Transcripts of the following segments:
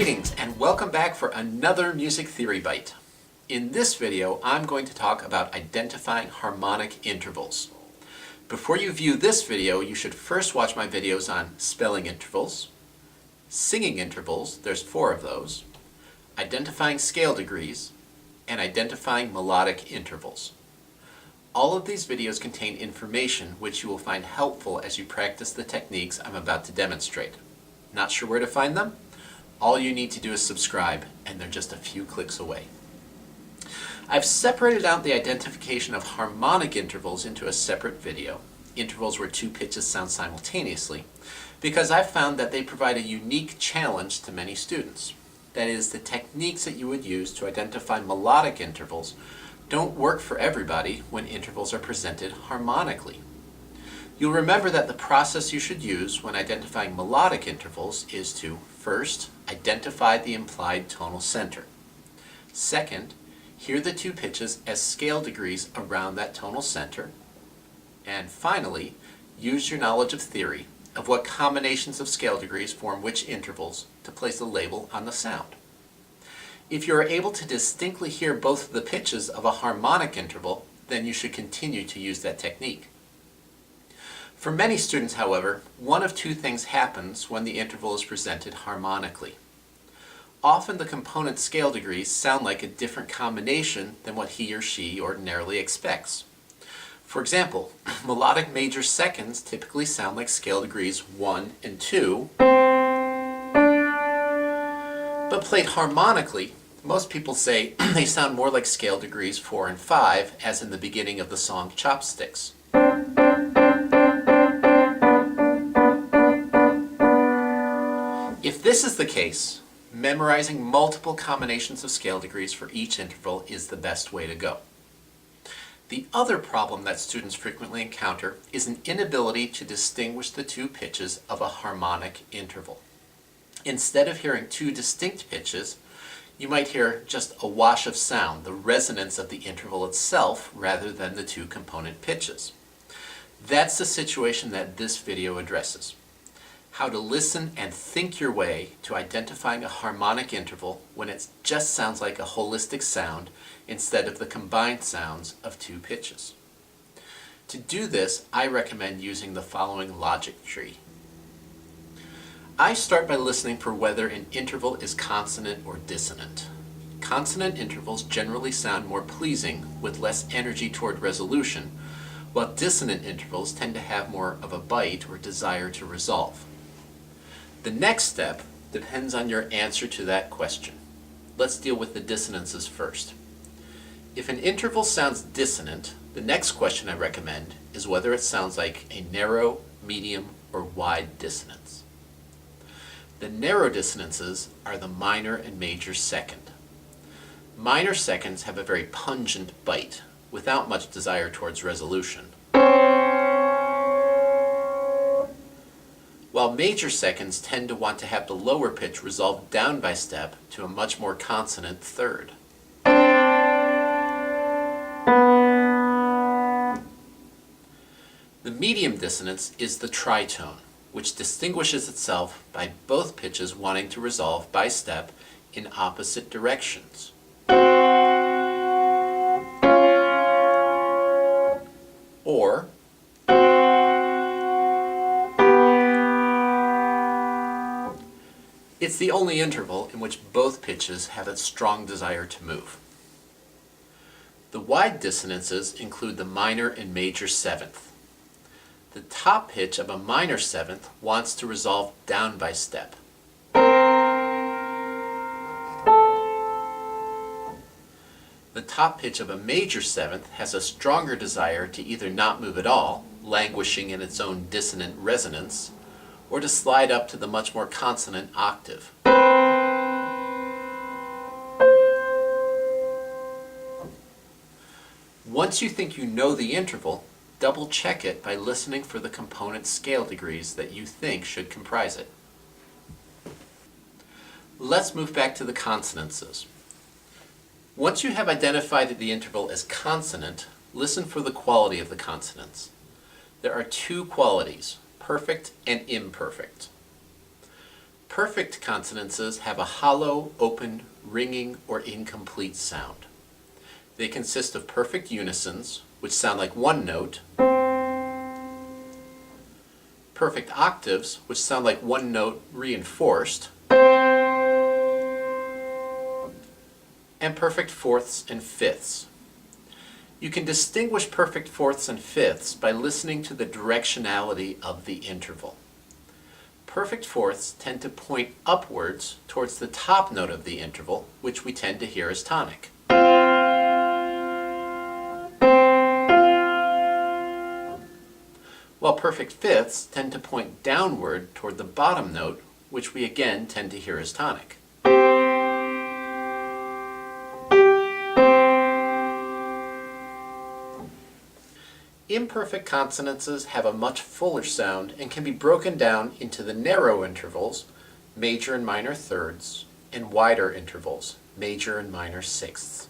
Greetings and welcome back for another Music Theory Bite. In this video, I'm going to talk about identifying harmonic intervals. Before you view this video, you should first watch my videos on spelling intervals, singing intervals, there's 4 of those, identifying scale degrees, and identifying melodic intervals. All of these videos contain information which you will find helpful as you practice the techniques I'm about to demonstrate. Not sure where to find them? All you need to do is subscribe, and they're just a few clicks away. I've separated out the identification of harmonic intervals into a separate video, intervals where 2 pitches sound simultaneously, because I've found that they provide a unique challenge to many students. That is, the techniques that you would use to identify melodic intervals don't work for everybody when intervals are presented harmonically. You'll remember that the process you should use when identifying melodic intervals is to, first, identify the implied tonal center. Second, hear the 2 pitches as scale degrees around that tonal center. And finally, use your knowledge of theory of what combinations of scale degrees form which intervals to place a label on the sound. If you are able to distinctly hear both of the pitches of a harmonic interval, then you should continue to use that technique. For many students, however, one of 2 things happens when the interval is presented harmonically. Often the component scale degrees sound like a different combination than what he or she ordinarily expects. For example, melodic major seconds typically sound like scale degrees 1 and 2, but played harmonically, most people say they sound more like scale degrees 4 and 5, as in the beginning of the song Chopsticks. If this is the case, memorizing multiple combinations of scale degrees for each interval is the best way to go. The other problem that students frequently encounter is an inability to distinguish the 2 pitches of a harmonic interval. Instead of hearing 2 distinct pitches, you might hear just a wash of sound, the resonance of the interval itself, rather than the 2 component pitches. That's the situation that this video addresses. How to listen and think your way to identifying a harmonic interval when it just sounds like a holistic sound instead of the combined sounds of 2 pitches. To do this, I recommend using the following logic tree. I start by listening for whether an interval is consonant or dissonant. Consonant intervals generally sound more pleasing with less energy toward resolution, while dissonant intervals tend to have more of a bite or desire to resolve. The next step depends on your answer to that question. Let's deal with the dissonances first. If an interval sounds dissonant, the next question I recommend is whether it sounds like a narrow, medium, or wide dissonance. The narrow dissonances are the minor and major second. Minor seconds have a very pungent bite, without much desire towards resolution, while major seconds tend to want to have the lower pitch resolved down by step to a much more consonant third. The medium dissonance is the tritone, which distinguishes itself by both pitches wanting to resolve by step in opposite directions. Or it's the only interval in which both pitches have a strong desire to move. The wide dissonances include the minor and major seventh. The top pitch of a minor seventh wants to resolve down by step. The top pitch of a major seventh has a stronger desire to either not move at all, languishing in its own dissonant resonance, or to slide up to the much more consonant octave. Once you think you know the interval, double check it by listening for the component scale degrees that you think should comprise it. Let's move back to the consonances. Once you have identified the interval as consonant, listen for the quality of the consonants. There are 2 qualities, perfect and imperfect. Perfect consonances have a hollow, open, ringing, or incomplete sound. They consist of perfect unisons, which sound like one note, perfect octaves, which sound like one note reinforced, and perfect fourths and fifths. You can distinguish perfect fourths and fifths by listening to the directionality of the interval. Perfect fourths tend to point upwards towards the top note of the interval, which we tend to hear as tonic. While perfect fifths tend to point downward toward the bottom note, which we again tend to hear as tonic. Imperfect consonances have a much fuller sound and can be broken down into the narrow intervals, major and minor thirds, and wider intervals, major and minor sixths.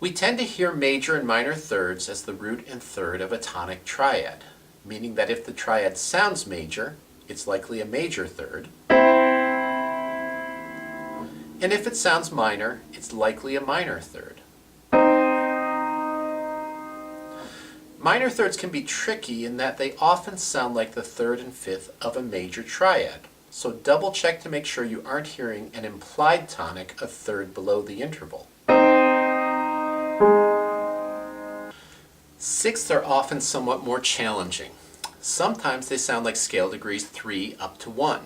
We tend to hear major and minor thirds as the root and third of a tonic triad, meaning that if the triad sounds major, it's likely a major third, and if it sounds minor, it's likely a minor third. Minor thirds can be tricky in that they often sound like the third and fifth of a major triad, so double check to make sure you aren't hearing an implied tonic a third below the interval. Sixths are often somewhat more challenging. Sometimes they sound like scale degrees 3 up to 1,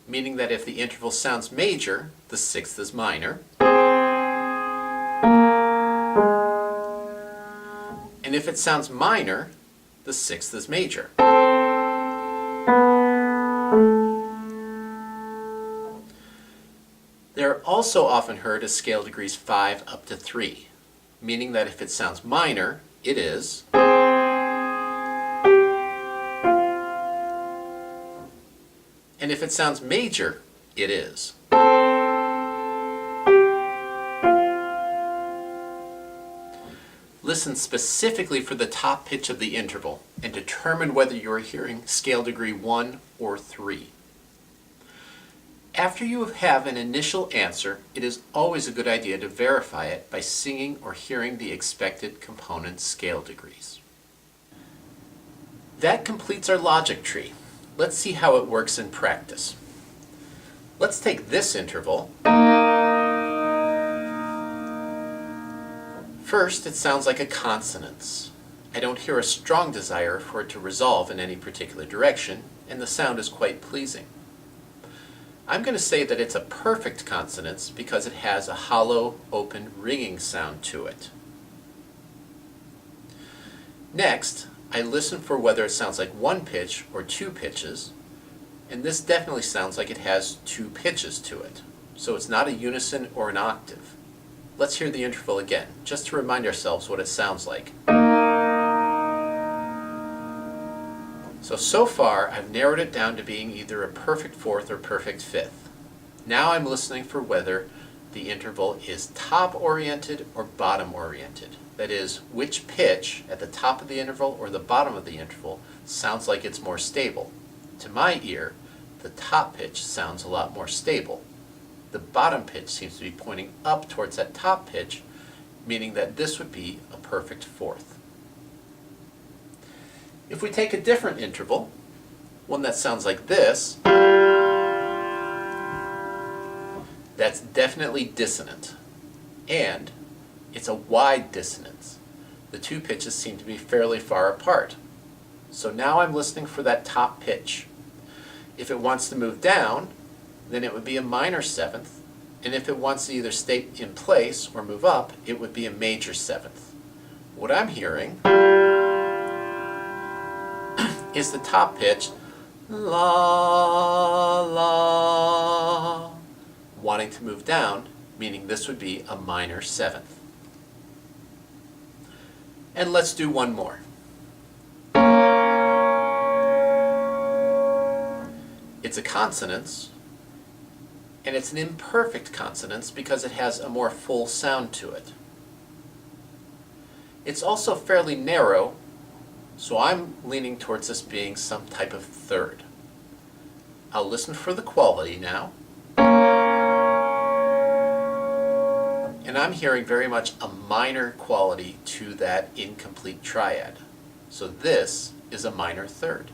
meaning that if the interval sounds major, the sixth is minor, and if it sounds minor, the sixth is major. They're also often heard as scale degrees 5 up to 3, meaning that if it sounds minor, it is, and if it sounds major, it is. Listen specifically for the top pitch of the interval and determine whether you are hearing scale degree 1 or 3. After you have an initial answer, it is always a good idea to verify it by singing or hearing the expected component scale degrees. That completes our logic tree. Let's see how it works in practice. Let's take this interval. First, it sounds like a consonance. I don't hear a strong desire for it to resolve in any particular direction, and the sound is quite pleasing. I'm going to say that it's a perfect consonance because it has a hollow, open, ringing sound to it. Next, I listen for whether it sounds like one pitch or two pitches, and this definitely sounds like it has two pitches to it, so it's not a unison or an octave. Let's hear the interval again, just to remind ourselves what it sounds like. So far, I've narrowed it down to being either a perfect fourth or perfect fifth. Now I'm listening for whether the interval is top-oriented or bottom-oriented. That is, which pitch at the top of the interval or the bottom of the interval sounds like it's more stable. To my ear, the top pitch sounds a lot more stable. The bottom pitch seems to be pointing up towards that top pitch, meaning that this would be a perfect fourth. If we take a different interval, one that sounds like this, that's definitely dissonant, and it's a wide dissonance. The two pitches seem to be fairly far apart. So now I'm listening for that top pitch. If it wants to move down, then it would be a minor seventh, and if it wants to either stay in place or move up, it would be a major seventh. What I'm hearing is the top pitch, la, la, wanting to move down, meaning this would be a minor seventh. And let's do one more. It's a consonance, and it's an imperfect consonance because it has a more full sound to it. It's also fairly narrow, so I'm leaning towards this being some type of third. I'll listen for the quality now. And I'm hearing very much a minor quality to that incomplete triad. So this is a minor third.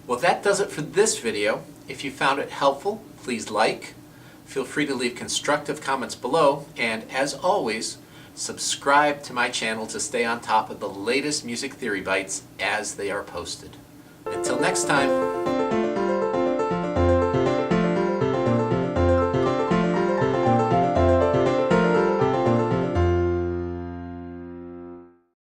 Well, that does it for this video. If you found it helpful, please like. Feel free to leave constructive comments below, and as always, subscribe to my channel to stay on top of the latest music theory bites as they are posted. Until next time.